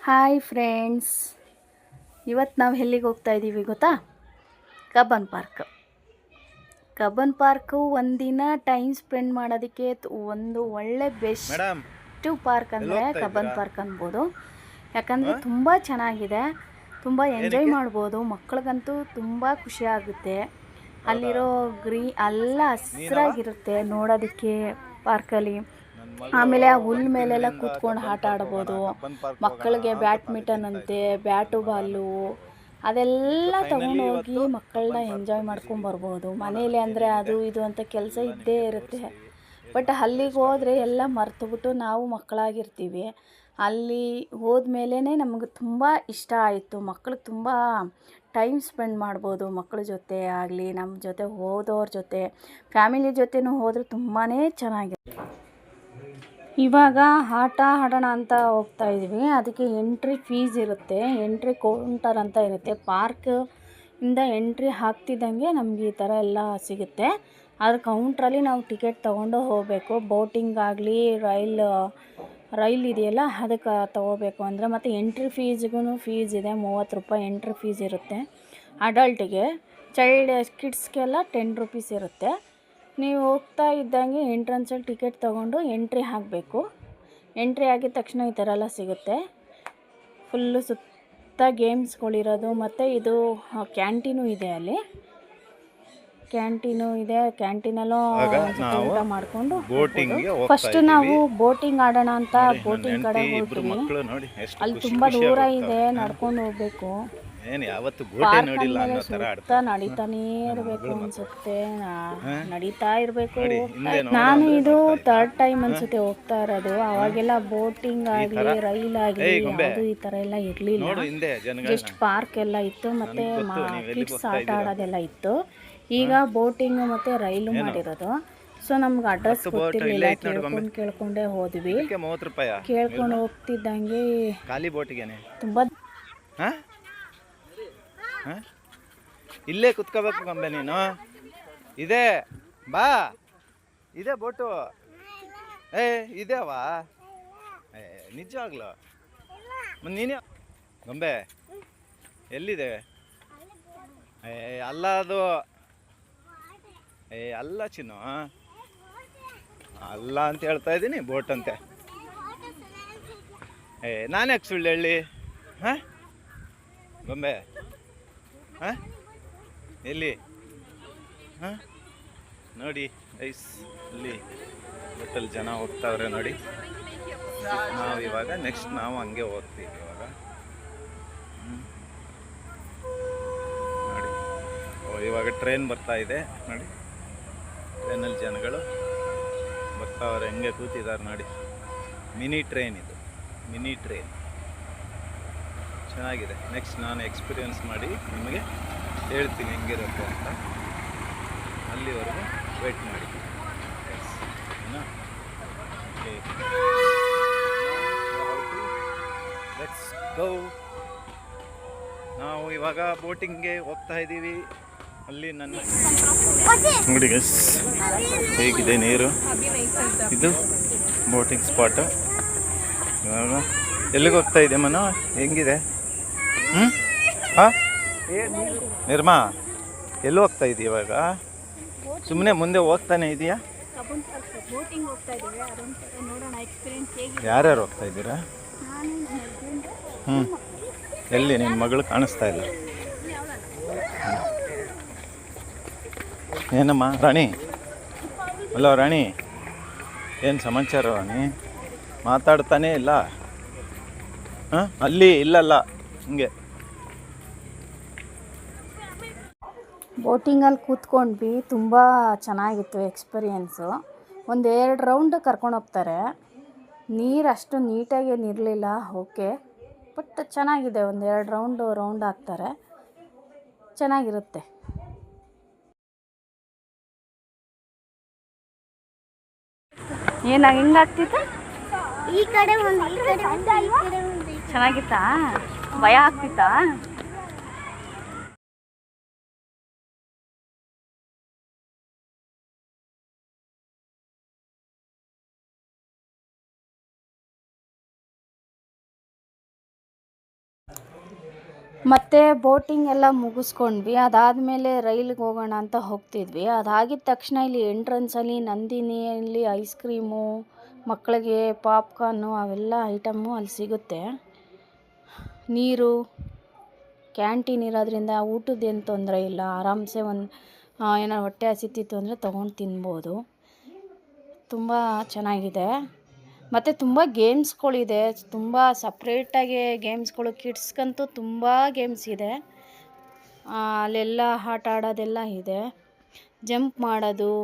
Hi friends, ಇವತ್ತು ನಾವು ಎಲ್ಲಿಗೆ ಹೋಗ್ತಾ ಇದ್ದೀವಿ ಗೊತ್ತಾ? ಕಬ್ಬನ್ ಪಾರ್ಕು ಒಂದಿನ ಟೈಮ್ ಸ್ಪೆಂಡ್ ಮಾಡೋದಕ್ಕೆ ಒಂದು ಒಳ್ಳೆ ಬೆಸ್ಟು ಪಾರ್ಕ್ ಅಂದರೆ ಕಬ್ಬನ್ ಪಾರ್ಕ್ ಅನ್ಬೋದು. ಯಾಕಂದರೆ ತುಂಬ ಚೆನ್ನಾಗಿದೆ, ತುಂಬ ಎಂಜಾಯ್ ಮಾಡ್ಬೋದು. ಮಕ್ಳಿಗಂತೂ ತುಂಬ ಖುಷಿ ಆಗುತ್ತೆ. ಅಲ್ಲಿರೋ ಎಲ್ಲ ಹಸಿರಾಗಿರುತ್ತೆ ನೋಡೋದಕ್ಕೆ ಪಾರ್ಕಲ್ಲಿ. ಆಮೇಲೆ ಆ ಹುಲ್ ಮೇಲೆಲ್ಲ ಕೂತ್ಕೊಂಡು ಆಟ ಆಡ್ಬೋದು. ಮಕ್ಕಳಿಗೆ ಬ್ಯಾಡ್ಮಿಂಟನ್ ಅಂತೆ, ಬ್ಯಾಟು ಬಾಲು ಅದೆಲ್ಲ ತೊಗೊಂಡೋಗಿ ಮಕ್ಕಳನ್ನ ಎಂಜಾಯ್ ಮಾಡ್ಕೊಂಬರ್ಬೋದು. ಮನೇಲಿ ಅಂದರೆ ಅದು ಇದು ಅಂತ ಕೆಲಸ ಇದ್ದೇ ಇರುತ್ತೆ. ಬಟ್ ಅಲ್ಲಿಗೆ ಹೋದರೆ ಎಲ್ಲ ಮರ್ತುಬಿಟ್ಟು ನಾವು ಮಕ್ಕಳಾಗಿರ್ತೀವಿ. ಅಲ್ಲಿ ಹೋದ್ಮೇಲೆ ನಮಗೆ ತುಂಬ ಇಷ್ಟ ಆಯಿತು. ಮಕ್ಕಳಿಗೆ ತುಂಬ ಟೈಮ್ ಸ್ಪೆಂಡ್ ಮಾಡ್ಬೋದು. ಮಕ್ಕಳ ಜೊತೆ ಆಗಲಿ, ನಮ್ಮ ಜೊತೆ ಹೋದವ್ರ ಜೊತೆ, ಫ್ಯಾಮಿಲಿ ಜೊತೆನೂ ಹೋದರೆ ತುಂಬಾ ಚೆನ್ನಾಗಿರುತ್ತೆ. ಇವಾಗ ಆಟ ಆಡೋಣ ಅಂತ ಹೋಗ್ತಾ ಇದ್ವಿ. ಅದಕ್ಕೆ ಎಂಟ್ರಿ ಫೀಸ್ ಇರುತ್ತೆ, ಎಂಟ್ರಿ ಕೌಂಟರ್ ಅಂತ ಇರುತ್ತೆ. ಪಾರ್ಕ್ ಇಂದ ಎಂಟ್ರಿ ಹಾಕ್ತಿದ್ದಂಗೆ ನಮಗೆ ಈ ಥರ ಎಲ್ಲ ಸಿಗುತ್ತೆ. ಅದ್ರ ಕೌಂಟ್ರಲ್ಲಿ ನಾವು ಟಿಕೆಟ್ ತೊಗೊಂಡು ಹೋಗಬೇಕು. ಬೋಟಿಂಗ್ ಆಗಲಿ, ರೈಲ್ ಇದೆಯಲ್ಲ ಅದಕ್ಕೆ ತೊಗೋಬೇಕು ಅಂದರೆ. ಮತ್ತು ಎಂಟ್ರಿ ಫೀಸ್ಗೂ ಫೀಸ್ ಇದೆ, 30 ರೂಪಾಯಿ ಎಂಟ್ರಿ ಫೀಸ್ ಇರುತ್ತೆ ಅಡಲ್ಟಿಗೆ. ಕಿಡ್ಸ್ಗೆಲ್ಲ 10 ರೂಪೀಸ್ ಇರುತ್ತೆ. ನೀವು ಹೋಗ್ತಾ ಇದ್ದಂಗೆ ಎಂಟ್ರೆನ್ಸಲ್ಲಿ ಟಿಕೆಟ್ ತೊಗೊಂಡು ಎಂಟ್ರಿ ಹಾಕಬೇಕು. ಎಂಟ್ರಿ ಆಗಿದ ತಕ್ಷಣ ಈ ಥರ ಎಲ್ಲ ಸಿಗುತ್ತೆ. ಫುಲ್ಲು ಸುತ್ತ ಗೇಮ್ಸ್ಗಳಿರೋದು. ಮತ್ತು ಇದು ಕ್ಯಾಂಟೀನು ಇದೆ, ಅಲ್ಲಿ ಕ್ಯಾಂಟೀನು ಇದೆ. ಕ್ಯಾಂಟೀನಲ್ಲೂ ಊಟ ಮಾಡಿಕೊಂಡು ಫಸ್ಟ್ ನಾವು ಬೋಟಿಂಗ್ ಆಡೋಣ ಅಂತ ಬೋಟಿಂಗ್ ಕಡೆ ಹೋಗ್ತೀವಿ. ಅಲ್ಲಿ ತುಂಬ ದೂರ ಇದೆ, ನಡ್ಕೊಂಡು ಹೋಗ್ಬೇಕು. ಸುತ್ತ ನಡೀತಾನೇ ಇರಬೇಕು ಅನ್ಸುತ್ತೆ, ನಡೀತಾ ಇರಬೇಕು. ನಾನು ಇದು 3rd ಟೈಮ್ ಅನ್ಸುತ್ತೆ ಹೋಗ್ತಾ ಇರೋದು. ಅವಾಗೆಲ್ಲ ಬೋಟಿಂಗ್ ಆಗಲಿ, ರೈಲ್ ಆಗಲಿ ಅದು ಈ ಥರ ಎಲ್ಲ ಇರಲಿಲ್ಲ. ಜಸ್ಟ್ ಪಾರ್ಕ್ ಎಲ್ಲ ಇತ್ತು, ಮತ್ತು ಕಿಡ್ಸ್ ಆಟ ಆಡೋದೆಲ್ಲ ಇತ್ತು. ಈಗ ಬೋಟಿಂಗು ಮತ್ತು ರೈಲು ಮಾಡಿರೋದು. ಸೊ ನಮ್ಗೆ ಅಡ್ರೆಸ್ ಗೊತ್ತಿರಲಿಲ್ಲ, ಕೇಳ್ಕೊಂಡೇ ಹೋದ್ವಿ. ಕೇಳ್ಕೊಂಡು ಹೋಗ್ತಿದ್ದಂಗೆ ತುಂಬ ಇಲ್ಲೇ ಕುತ್ಕೋಬೇಕು ಗೊಂಬೆ ನೀನು. ಇದೆ ಬಾ, ಇದೆ ಬೋಟು. ಇದೇವಾ ನಿಜವಾಗ್ಲು ನೀನು ಗೊಂಬೆ ಎಲ್ಲಿದೆ? ಅಲ್ಲ ಅದು ಅಲ್ಲ ಚಿನ್ನು, ಅಲ್ಲ ಅಂತ ಹೇಳ್ತಾ ಇದ್ದೀನಿ, ಬೋಟ್ ಅಂತೆ. ನಾನು ಯಾಕೆ ಸುಳ್ಳು ಹೇಳಿ? ಹಾಂ ಗೊಂಬೆ ಎಲ್ಲಿ? ಹಾಂ ನೋಡಿ ಐಸ್, ಅಲ್ಲಿ ಬೋಟಲ್ಲಿ ಜನ ಹೋಗ್ತಾವ್ರೆ ನೋಡಿ. ನಾವು ಇವಾಗ ನೆಕ್ಸ್ಟ್ ನಾವು ಹಂಗೆ ಹೋಗ್ತೀವಿ ಇವಾಗ. ನೋಡಿ, ಇವಾಗ ಟ್ರೈನ್ ಬರ್ತಾ ಇದೆ ನೋಡಿ. ಟ್ರೈನಲ್ಲಿ ಜನಗಳು ಬರ್ತಾವ್ರೆ, ಹೆಂಗೆ ಕೂತಿದ್ದಾರೆ ನೋಡಿ. ಮಿನಿ ಟ್ರೈನ್ ಇದು, ಮಿನಿ ಟ್ರೈನ್ ಚೆನ್ನಾಗಿದೆ. ನೆಕ್ಸ್ಟ್ ನಾನು ಎಕ್ಸ್ಪೀರಿಯನ್ಸ್ ಮಾಡಿ ನಿಮಗೆ ಹೇಳ್ತೀನಿ ಹೆಂಗಿರುತ್ತೆ ಅಂತ. ಅಲ್ಲಿವರೆಗೂ ವೇಟ್ ಮಾಡಿ. Let's go. ನಾವು ಇವಾಗ ಬೋಟಿಂಗ್ಗೆ ಹೋಗ್ತಾ ಇದ್ದೀವಿ. ಅಲ್ಲಿ ನನ್ನ ನೋಡಿ ಗೈಸ್, ಹೇಗಿದೆ ನೀರು. ಇದು ಬೋಟಿಂಗ್ ಸ್ಪಾಟು. ಇವಾಗ ಎಲ್ಲಿಗೆ ಹೋಗ್ತಾ ಇದೆ ಮನ? ಹೆಂಗಿದೆ? ಹಾಂ ನಿರ್ಮಾ, ಎಲ್ಲಿ ಹೋಗ್ತಾ ಇದೀಯ ಇವಾಗ? ಸುಮ್ಮನೆ ಮುಂದೆ ಹೋಗ್ತಾನೆ ಇದೆಯಾ? ಯಾರ್ಯಾರು ಹೋಗ್ತಾ ಇದ್ದೀರಾ? ಎಲ್ಲಿ ನಿನ್ನ ಮಗಳು ಕಾಣಿಸ್ತಾ ಇಲ್ಲ? ಏನಮ್ಮ ರಾಣಿ? ಹಲೋ ರಾಣಿ, ಏನು ಸಮಾಚಾರ ರಾಣಿ? ಮಾತಾಡ್ತಾನೇ ಇಲ್ಲ. ಹಾಂ ಅಲ್ಲಿ ಇಲ್ಲಲ್ಲ, ಹಿಂಗೆ ಬೋಟಿಂಗಲ್ಲಿ ಕೂತ್ಕೊಂಡ್ವಿ. ತುಂಬ ಚೆನ್ನಾಗಿತ್ತು ಎಕ್ಸ್ಪೀರಿಯೆನ್ಸು. 1-2 ರೌಂಡ್ ಕರ್ಕೊಂಡು ಹೋಗ್ತಾರೆ. ನೀರು ಅಷ್ಟು ನೀಟಾಗಿ ಏನಿರಲಿಲ್ಲ, ಓಕೆ, ಬಟ್ ಚೆನ್ನಾಗಿದೆ. 1-2 ರೌಂಡ್ ಹಾಕ್ತಾರೆ, ಚೆನ್ನಾಗಿರುತ್ತೆ. ಏನಾಗ ಹಿಂಗಾಗ್ತಿತ್ತು? ಈ ಕಡೆ ಚೆನ್ನಾಗಿತ್ತಾ? ಭಯ ಆಗ್ತಿತ್ತಾ? ಮತ್ತು ಬೋಟಿಂಗ್ ಎಲ್ಲ ಮುಗಿಸ್ಕೊಂಡ್ವಿ. ಅದಾದಮೇಲೆ ರೈಲಿಗೆ ಹೋಗೋಣ ಅಂತ ಹೋಗ್ತಿದ್ವಿ. ಅದಾಗಿದ ತಕ್ಷಣ ಇಲ್ಲಿ ಎಂಟ್ರೆನ್ಸಲ್ಲಿ ನಂದಿನಿಯಲ್ಲಿ ಐಸ್ ಕ್ರೀಮು, ಮಕ್ಕಳಿಗೆ ಪಾಪ್ಕಾರ್ನು ಅವೆಲ್ಲ ಐಟಮ್ಮು ಅಲ್ಲಿ ಸಿಗುತ್ತೆ. ನೀರು, ಕ್ಯಾಂಟೀನ್ ಇರೋದ್ರಿಂದ ಊಟದ್ದೇನು ತೊಂದರೆ ಇಲ್ಲ. ಆರಾಮ್ಸೆ ಏನಾರು ಹೊಟ್ಟೆ ಹಸಿತಿತ್ತು ಅಂದರೆ ತೊಗೊಂಡು ತಿನ್ಬೋದು. ತುಂಬ ಚೆನ್ನಾಗಿದೆ. ಮತ್ತು ತುಂಬ ಗೇಮ್ಸ್ಗಳಿದೆ. ತುಂಬ ಸಪ್ರೇಟಾಗಿ ಗೇಮ್ಸ್ಗಳು, ಕಿಡ್ಸ್ಗಂತೂ ತುಂಬ ಗೇಮ್ಸ್ ಇದೆ. ಅಲ್ಲೆಲ್ಲ ಆಟ ಆಡೋದೆಲ್ಲ ಇದೆ. ಜಂಪ್ ಮಾಡೋದು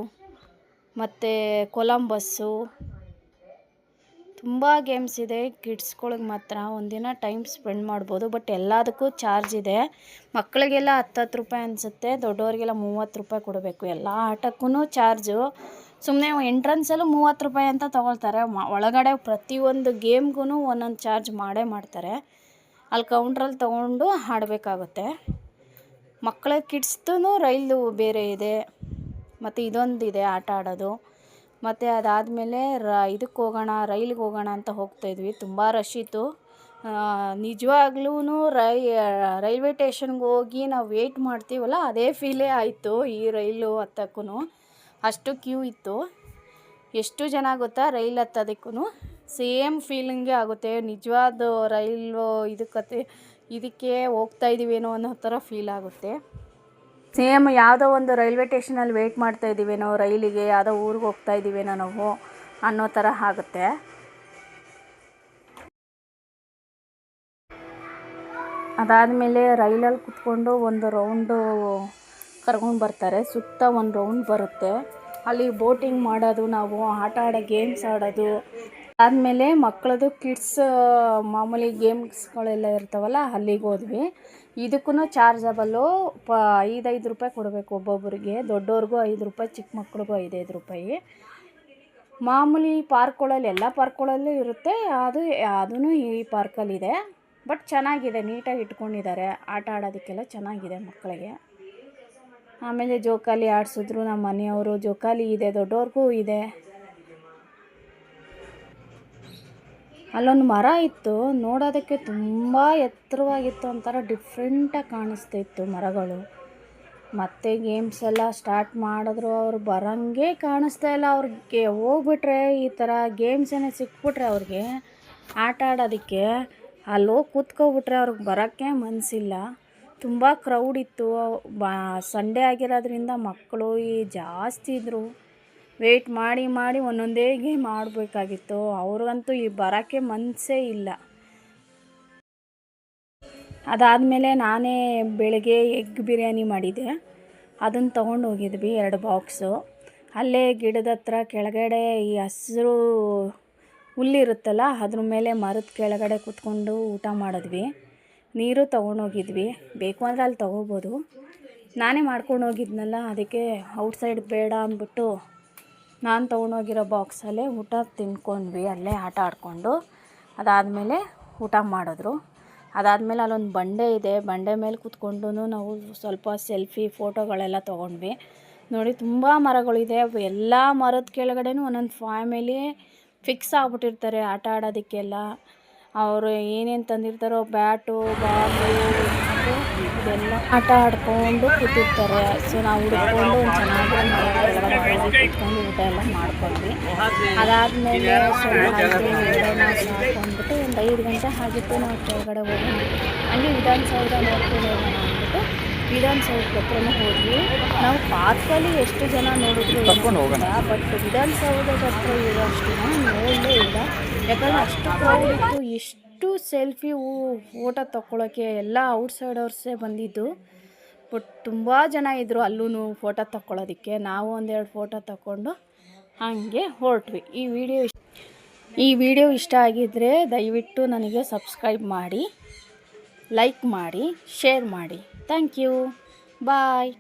ಮತ್ತು ಕೊಲಂಬಸ್ಸು, ತುಂಬ ಗೇಮ್ಸ್ ಇದೆ. ಕಿಡ್ಸ್ಗಳಿಗೆ ಮಾತ್ರ ಒಂದಿನ ಟೈಮ್ ಸ್ಪೆಂಡ್ ಮಾಡ್ಬೋದು. ಬಟ್ ಎಲ್ಲದಕ್ಕೂ ಚಾರ್ಜ್ ಇದೆ. ಮಕ್ಕಳಿಗೆಲ್ಲ 10 ರೂಪಾಯಿ ಅನಿಸುತ್ತೆ, ದೊಡ್ಡವರಿಗೆಲ್ಲ 30 ರೂಪಾಯಿ ಕೊಡಬೇಕು. ಎಲ್ಲ ಆಟಕ್ಕೂ ಚಾರ್ಜು. ಸುಮ್ಮನೆ ಎಂಟ್ರೆನ್ಸಲ್ಲೂ 30 ರೂಪಾಯಿ ಅಂತ ತೊಗೊಳ್ತಾರೆ. ಒಳಗಡೆ ಪ್ರತಿಯೊಂದು ಗೇಮ್ಗೂ ಒಂದೊಂದು ಚಾರ್ಜ್ ಮಾಡೇ ಮಾಡ್ತಾರೆ. ಅಲ್ಲಿ ಕೌಂಟ್ರಲ್ಲಿ ತೊಗೊಂಡು ಆಡಬೇಕಾಗುತ್ತೆ. ಮಕ್ಕಳ ಕಿಡ್ಸ್ದು ರೈಲು ಬೇರೆ ಇದೆ. ಮತ್ತು ಇದೊಂದಿದೆ ಆಟ ಆಡೋದು. ಮತ್ತು ಅದಾದಮೇಲೆ ಇದಕ್ಕೆ ಹೋಗೋಣ, ರೈಲಿಗೆ ಹೋಗೋಣ ಅಂತ ಹೋಗ್ತಾಯಿದ್ವಿ. ತುಂಬ ರಶ್ ಇತ್ತು. ನಿಜವಾಗ್ಲೂ ರೈಲ್ವೆ ಸ್ಟೇಷನ್ಗೆ ಹೋಗಿ ನಾವು ವೆಯ್ಟ್ ಮಾಡ್ತೀವಲ್ಲ, ಅದೇ ಫೀಲೇ ಆಯಿತು ಈ ರೈಲು ಹತ್ತಕ್ಕೂ. ಅಷ್ಟು ಕ್ಯೂ ಇತ್ತು. ಎಷ್ಟು ಜನ ಗೊತ್ತಾ ರೈಲ್ ಹತ್ತೋದಕ್ಕೂ ಸೇಮ್ ಫೀಲಿಂಗೇ ಆಗುತ್ತೆ. ನಿಜವಾದ ರೈಲು ಇದಕ್ಕೆ ಹೋಗ್ತಾ ಇದ್ದೀವೇನೋ ಅನ್ನೋ ಥರ ಫೀಲ್ ಆಗುತ್ತೆ. ಸೇಮ್ ಯಾವುದೋ ಒಂದು ರೈಲ್ವೆ ಸ್ಟೇಷನಲ್ಲಿ ವೆಯ್ಟ್ ಮಾಡ್ತಾ ಇದ್ದೀವೇನೋ ರೈಲಿಗೆ, ಯಾವುದೋ ಊರಿಗೆ ಹೋಗ್ತಾ ಇದ್ದೀವೇನೋ ನಾವು ಅನ್ನೋ ಥರ ಆಗುತ್ತೆ. ಅದಾದಮೇಲೆ ರೈಲಲ್ಲಿ ಕುತ್ಕೊಂಡು ಒಂದು ರೌಂಡು ಕರ್ಕೊಂಡು ಬರ್ತಾರೆ. ಸುತ್ತ ಒಂದು ರೌಂಡ್ ಬರುತ್ತೆ. ಅಲ್ಲಿ ಬೋಟಿಂಗ್ ಮಾಡೋದು, ನಾವು ಆಟ ಆಡೋ ಗೇಮ್ಸ್ ಆಡೋದು. ಆದಮೇಲೆ ಮಕ್ಕಳದು ಕಿಡ್ಸ್ ಮಾಮೂಲಿ ಗೇಮ್ಸ್ಗಳೆಲ್ಲ ಇರ್ತಾವಲ್ಲ, ಅಲ್ಲಿಗೆ ಹೋದ್ವಿ. ಇದಕ್ಕೂ ಚಾರ್ಜಬಲ್ಲು. 5 ರೂಪಾಯಿ ಕೊಡಬೇಕು ಒಬ್ಬೊಬ್ಬರಿಗೆ. ದೊಡ್ಡವ್ರಿಗೂ 5 ರೂಪಾಯಿ, ಚಿಕ್ಕ ಮಕ್ಳಿಗೂ 5 ರೂಪಾಯಿ. ಮಾಮೂಲಿ ಪಾರ್ಕ್ಗಳಲ್ಲಿ, ಎಲ್ಲ ಪಾರ್ಕ್ಗಳಲ್ಲೂ ಇರುತ್ತೆ. ಅದೂ ಈ ಪಾರ್ಕಲ್ಲಿದೆ. ಬಟ್ ಚೆನ್ನಾಗಿದೆ, ನೀಟಾಗಿ ಇಟ್ಕೊಂಡಿದ್ದಾರೆ. ಆಟ ಆಡೋದಕ್ಕೆಲ್ಲ ಚೆನ್ನಾಗಿದೆ ಮಕ್ಕಳಿಗೆ. ಆಮೇಲೆ ಜೋಕಾಲಿ ಆಡಿಸಿದ್ರು ನಮ್ಮ ಮನೆಯವರು. ಜೋಕಾಲಿ ಇದೆ, ದೊಡ್ಡವ್ರಿಗೂ ಇದೆ. ಅಲ್ಲೊಂದು ಮರ ಇತ್ತು, ನೋಡೋದಕ್ಕೆ ತುಂಬ ಎತ್ತರವಾಗಿತ್ತು. ಒಂಥರ ಡಿಫ್ರೆಂಟಾಗಿ ಕಾಣಿಸ್ತಿತ್ತು ಮರಗಳು. ಮತ್ತು ಗೇಮ್ಸ್ ಎಲ್ಲ ಸ್ಟಾರ್ಟ್ ಮಾಡಿದ್ರು. ಅವ್ರು ಬರೋಂಗೆ ಕಾಣಿಸ್ತಾ ಇಲ್ಲ. ಅವ್ರಿಗೆ ಹೋಗ್ಬಿಟ್ರೆ, ಈ ಥರ ಗೇಮ್ಸ್ ಏನೋ ಸಿಕ್ಬಿಟ್ರೆ ಅವ್ರಿಗೆ ಆಟ ಆಡೋದಕ್ಕೆ, ಅಲ್ಲಿ ಹೋಗಿ ಕೂತ್ಕೊಬಿಟ್ರೆ ಅವ್ರಿಗೆ ಬರೋಕ್ಕೆ ಮನಸ್ಸಿಲ್ಲ. ತುಂಬ ಕ್ರೌಡ್ ಇತ್ತು. ಸಂಡೇ ಆಗಿರೋದ್ರಿಂದ ಮಕ್ಕಳು ಜಾಸ್ತಿ ಇದ್ದರು. ವೆಯ್ಟ್ ಮಾಡಿ ಮಾಡಿ ಒಂದೊಂದೇ ಗೇಮ್ ಆಡಬೇಕಾಗಿತ್ತು. ಅವ್ರಿಗಂತೂ ಬರೋಕ್ಕೆ ಮನಸ್ಸೇ ಇಲ್ಲ. ಅದಾದಮೇಲೆ ನಾನೇ ಬೆಳಗ್ಗೆ ಎಗ್ ಬಿರಿಯಾನಿ ಮಾಡಿದ್ದೆ. ಅದನ್ನು ತೊಗೊಂಡು ಹೋಗಿದ್ವಿ 2 ಬಾಕ್ಸು. ಅಲ್ಲೇ ಗಿಡದ ಹತ್ರ ಕೆಳಗಡೆ ಈ ಹಸಿರು ಹುಲ್ಲಿರುತ್ತಲ್ಲ, ಅದ್ರ ಮೇಲೆ ಮರದ ಕೆಳಗಡೆ ಕೂತ್ಕೊಂಡು ಊಟ ಮಾಡಿದ್ವಿ. ನೀರು ತೊಗೊಂಡೋಗಿದ್ವಿ. ಬೇಕು ಅಂದರೆ ಅಲ್ಲಿ ತೊಗೋಬೋದು. ನಾನೇ ಮಾಡ್ಕೊಂಡು ಹೋಗಿದ್ನಲ್ಲ, ಅದಕ್ಕೆ ಔಟ್ಸೈಡ್ ಬೇಡ ಅಂದ್ಬಿಟ್ಟು ನಾನು ತೊಗೊಂಡೋಗಿರೋ ಬಾಕ್ಸಲ್ಲೇ ಊಟ ತಿನ್ಕೊಂಡ್ವಿ. ಅಲ್ಲೇ ಆಟ ಆಡಿಕೊಂಡು ಅದಾದಮೇಲೆ ಊಟ ಮಾಡಿದ್ರು. ಅದಾದಮೇಲೆ ಅಲ್ಲೊಂದು ಬಂಡೆ ಇದೆ. ಬಂಡೆ ಮೇಲೆ ಕೂತ್ಕೊಂಡು ನಾವು ಸ್ವಲ್ಪ ಸೆಲ್ಫಿ ಫೋಟೋಗಳೆಲ್ಲ ತೊಗೊಂಡ್ವಿ. ನೋಡಿ, ತುಂಬ ಮರಗಳಿದೆ. ಎಲ್ಲ ಮರದ ಕೆಳಗಡೆನೂ ಒಂದೊಂದು ಫ್ಯಾಮಿಲಿ ಫಿಕ್ಸ್ ಆಗಿಬಿಟ್ಟಿರ್ತಾರೆ ಆಟ ಆಡೋದಕ್ಕೆಲ್ಲ. ಅವರು ಏನೇನು ತಂದಿರ್ತಾರೋ, ಬ್ಯಾಟು, ಬಾಲು, ಇದೆಲ್ಲ ಆಟ ಆಡ್ಕೊಂಡು ಕೂತಿರ್ತಾರೆ. ಸೊ ನಾವು ಹುಡ್ಕೊಂಡು ಒಂದು ಚೆನ್ನಾಗಿ ಕೆಳಗಡೆ ಹೋಗಿ ಕೂತ್ಕೊಂಡು ಊಟ ಎಲ್ಲ ಮಾಡ್ಕೊಂಡ್ವಿ. ಅದಾದಮೇಲೆ ಸ್ವಲ್ಪ ಸಾಕೊಂಡ್ಬಿಟ್ಟು ಒಂದು 5 ಗಂಟೆ ಆಗಿತ್ತು. ನಾವು ಕೆಳಗಡೆ ಹೋಗೋಣ, ಹಂಗೆ ವಿಧಾನಸೌಧ ನೋಡ್ಕೊಂಡು ಹೋಗೋಣ ಅಂದ್ಬಿಟ್ಟು ವಿಧಾನಸೌಧದ ಹತ್ರನೂ ಹೋದ್ವಿ. ನಾವು ಪಾರ್ಕಲ್ಲಿ ಎಷ್ಟು ಜನ ನೋಡಿದ್ರು ಬಟ್ ವಿಧಾನಸೌಧದ ಹತ್ರ ಇರೋಷ್ಟು ನೋಡಲೇ ಇಲ್ಲ. ಯಾಕಂದರೆ ಅಷ್ಟು ಕ್ರೌಡ್ ಇತ್ತು. ಎಷ್ಟು ಸೆಲ್ಫಿ ಫೋಟೋ ತಗೊಳ್ಳೋಕ್ಕೆ ಎಲ್ಲ ಔಟ್ಸೈಡರ್ಸೇ ಬಂದಿದ್ದು. ಬಟ್ ತುಂಬ ಜನ ಇದ್ದರು ಅಲ್ಲೂ ಫೋಟೋ ತಗೊಳ್ಳೋದಕ್ಕೆ. ನಾವು 1-2 ಫೋಟೋ ತಗೊಂಡು ಹಾಗೆ ಹೊರಟ್ವಿ. ಈ ವಿಡಿಯೋ ಇಷ್ಟ ಆಗಿದ್ದರೆ ದಯವಿಟ್ಟು ನನಗೆ ಸಬ್ಸ್ಕ್ರೈಬ್ ಮಾಡಿ, ಲೈಕ್ ಮಾಡಿ, ಶೇರ್ ಮಾಡಿ. Thank you. ಬಾಯ್.